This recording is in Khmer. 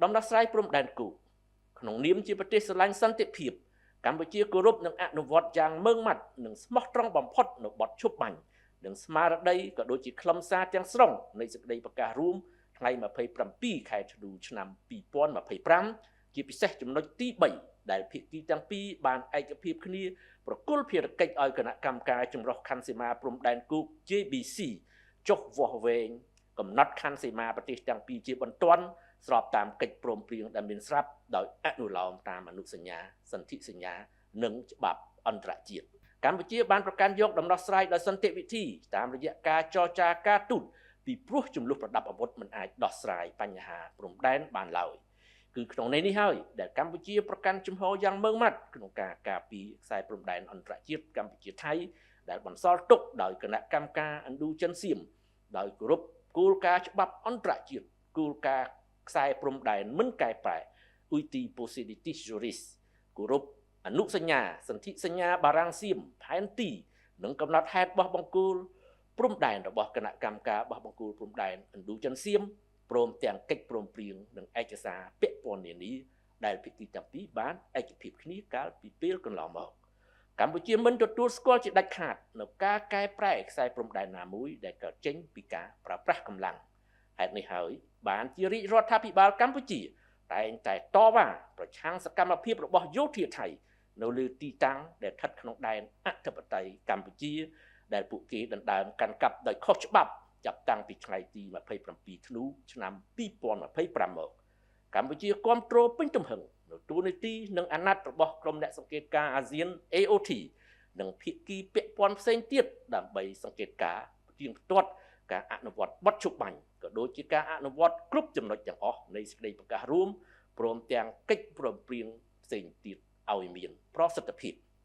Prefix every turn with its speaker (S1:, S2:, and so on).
S1: ដំណោះស្រាយព្រំដែនគូក្នុងនាមជាប្រទេសស្រឡាញ់សន្តិភាពកម្ពុជាគោរពនិងអនុវត្តយ៉ាងម៉ឺងម៉ាត់និងស្មោះត្រង់បំផុតនៅបទឈប់បាញ់និងស្មារតីក៏ដូចជាខ្លឹមសារទាំងស្រុងនៃសេចក្តីប្រកាសរួមថ្ងៃ27ខែធ្នូឆ្នាំ2025ជាពិសេសចំណុចទី3ដែលភាគីទាំងពីរបានឯកភាពគ្នាប្រគល់ភារកិច្ចឲ្យគណៈកម្មការចម្រុះខណ្ឌសីមាព្រំដែនគូ JBC ចុះវាស់វែងកំណត់ខណ្ឌសីមាប្រទេសទាំងពីរជាបន្ទាន់ស្របតាមកិច្ចព្រមព្រៀងដែលមានស្រាប់ដោយអនុលោមតាមអនុសញ្ញាសន្ធិសញ្ញានិងច្បាប់អន្តរជាតិកម្ពុជាបានប្រកាន់យកដំណោះស្រាយដោយសន្តិវិធីតាមរយៈការចរចាការទូតពីព្រោះចំនួនប្រដាប់អាវុធមិនអាចដោះស្រាយបញ្ហាព្រំដែនបានឡើយគឺក្នុងន័យនេះហើយដែលកម្ពុជាប្រកាន់ជំហរយ៉ាងម៉ឺងម៉ាត់ក្នុងការការពារខ្សែព្រំដែនអន្តរជាតិកម្ពុជាថៃដែលបន្សល់ទុកដោយគណៈកម្មការឥណ្ឌូចិនសៀមដោយគោរពគោលការណ៍ច្បាប់អន្តរជាតិគោលការណ៍ខ្សែព្រំដែនមិនកែប្រែ Uti Possidetis Juris គោរពអនុសញ្ញាសន្ធិសញ្ញាបារាំងសៀមផែនទីនិងកំណត់ហេតុបោះបង្គោលព្រំដែនរបស់គណៈកម្មការបោះបង្គោលព្រំដែនឥណ្ឌូចិនសៀមព្រមទាំងកិច្ចព្រមព្រៀងនិងឯកសារពាក់ព័ន្ធនានាដែលភាគីទាំងពីរបានឯកភាពគ្នាកាលពីពេលកន្លងមកកម្ពុជាមិនទទួលស្គាល់ជាដាច់ខាតនៅការកែប្រែខ្សែព្រំដែនណាមួយដែលកើតចេញពីការប្រើប្រាស់កម្លាំងហេតុនេះហើយបានជារាជរដ្ឋាភិបាលកម្ពុជាតែងតែតវ៉ាប្រឆាំងសកម្មភាពរបស់យោធាថៃនៅលើទីតាំងដែលស្ថិតក្នុងដែនអធិបតេយ្យកម្ពុជាដែលពួកគេដណ្ដើមកាន់កាប់ដោយខុសច្បាប់ចាប់តាំងពីថ្ងៃទី27ធ្នូឆ្នាំ2025មកកម្ពុជាគាំទ្រពេញទំហឹងនៅទូនីតិនិងអាណត្តិរបស់ក្រុមអ្នកសង្កេតការណ៍អាស៊ាន AOT និងភាគីពាក់ព័ន្ធផ្សេងទៀតដើម្បីសង្កេតការណ៍ផ្ទៀងផ្ទាត់ការអនុវត្តបទឈប់បាញ់ក៏ដូចជាការអនុវត្តគ្រប់ចំណុចទាំងអស់នៃសេចក្តីប្រកាសរួមព្រមទាំងកិច្ចព្រមព្រៀងផ្សេងទៀតឲ្យមានប្រសិទ្ធភាព